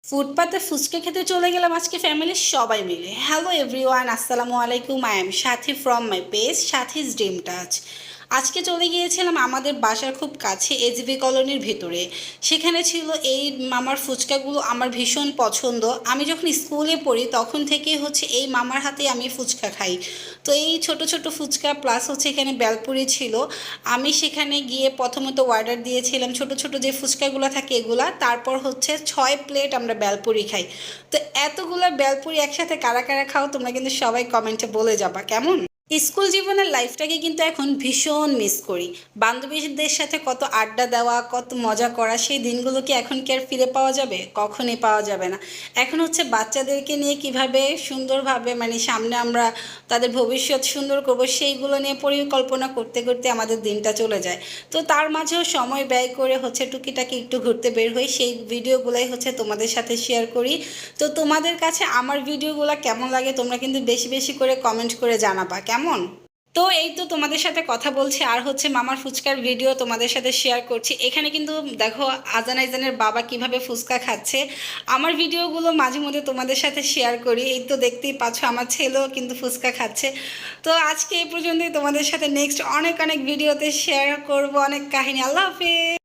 ফুটপাতে ফুচকা খেতে চলে গেলাম আজকে ফ্যামিলির সবাই মিলে। হ্যালো এভরিওয়ান, আসসালামু আলাইকুম। I am Sathi from my page সাথীস dream touch. আজকে চলে গিয়েছিলাম আমাদের বাসার খুব কাছে এজিবি কলোনির ভিতরে। সেখানে ছিল এই মামার ফুচকাগুলো আমার ভীষণ পছন্দ। আমি যখন স্কুলে পড়ি তখন থেকেই এই মামার হাতে আমি ফুচকা খাই। তো এই ছোট ছোট ফুচকা প্লাস এখানে বেলপুরি ছিল। আমি সেখানে গিয়ে প্রথমত অর্ডার দিয়েছিলাম ছোট ছোট যে ফুচকাগুলো থাকে এগুলা, তারপর 6 প্লেট আমরা বেলপুরি খাই। তো এতগুলো বেলপুরি একসাথে কারা কারা খাও তোমরা কিন্তু সবাই কমেন্টে বলে যাবা কেমন। স্কুল জীবনের লাইফটাকে কিন্তু এখন ভীষণ মিস করি। বান্ধবীদের সাথে কত আড্ডা দেওয়া, কত মজা করা, সেই দিনগুলো কি এখন কি আর ফিরে পাওয়া যাবে? কখনই পাওয়া যাবে না। এখন বাচ্চাদেরকে নিয়ে কিভাবে সুন্দরভাবে সামনে আমরা তাদের ভবিষ্যৎ সুন্দর করব সেইগুলো নিয়ে পরিকল্পনা করতে করতে আমাদের দিনটা চলে যায়। তো তার মাঝেও সময় ব্যয় করে টুকিটাকি একটু ঘুরতে বের হই, সেই ভিডিওগুলাই তোমাদের সাথে শেয়ার করি। তো তোমাদের কাছে আমার ভিডিওগুলো কেমন লাগে তোমরা কিন্তু বেশি বেশি করে কমেন্ট করে জানাবা কেমন। তো এই তো তোমাদের সাথে কথা বলছি আর মামার ফুচকার ভিডিও তোমাদের সাথে শেয়ার করছি। এখানে কিন্তু দেখো আজান আইজানের বাবা কিভাবে ফুচকা খাচ্ছে। আমার ভিডিওগুলো মাঝে মধ্যে তোমাদের সাথে শেয়ার করি, এই তো দেখতেই পাচ্ছ আমার ছেলেও কিন্তু ফুচকা খাচ্ছে। তো আজকে এই পর্যন্তই, তোমাদের সাথে নেক্সট অনেক অনেক ভিডিওতে শেয়ার করব অনেক কাহিনী। আল্লাহ হাফেজ।